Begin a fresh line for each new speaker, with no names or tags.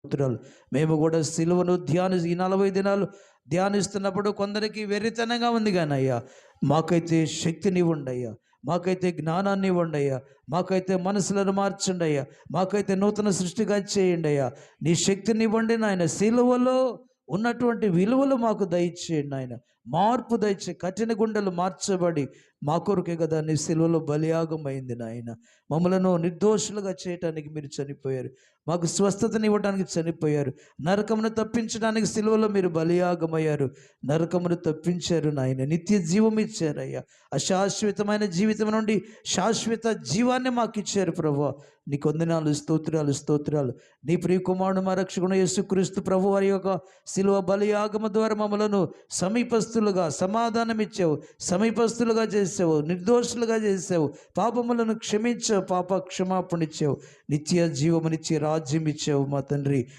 స్తోత్రాలు. మేము కూడా సిలువను ఈ 40 దినాలు ధ్యానిస్తున్నప్పుడు కొందరికి వెర్రితనంగా ఉంది కానీ అయ్యా, మాకైతే శక్తినివ్వండి అయ్యా, మాకైతే జ్ఞానాన్ని ఇవ్వండి అయ్యా, మాకైతే మనసులను మార్చండి అయ్యా, మాకైతే నూతన సృష్టిగా చేయండి అయ్యా. నీ శక్తిని ఇవ్వండి నాయన. సిలువలో ఉన్నటువంటి విలువలు మాకు దయచేయండి నాయన. మార్పు దయచే కఠిన గుండెలు మార్చబడి మా కొరకే కదా నీ సిలువలో బలియాగం అయింది నాయన. మమ్మలను నిర్దోషులుగా చేయటానికి మీరు చనిపోయారు. మాకు స్వస్థతని ఇవ్వడానికి చనిపోయారు. నరకమును తప్పించడానికి సిలువలో మీరు బలియాగమయ్యారు. నరకమును తప్పించారు నాయన. నిత్య జీవం ఇచ్చారయ్యా. అశాశ్వతమైన జీవితం నుండి శాశ్వత జీవాన్ని మాకు ఇచ్చారు ప్రభువా. నీకు వందనాలు, స్తోత్రాలు, స్తోత్రాలు. నీ ప్రియ కుమారుడు మా రక్షకుడు యేసుక్రీస్తు ప్రభు వారి యొక్క శిలువ బలియాగమ ద్వారా మమ్మలను సమీపస్తులుగా సమాధానం ఇచ్చావు, సమీపస్తులుగా చేసావు, నిర్దోషులుగా చేసావు, పాపములను క్షమించావు, పాప క్షమాపణ ఇచ్చావు, నిత్య జీవము నిత్య రాజ్యం ఇచ్చావు మా తండ్రి.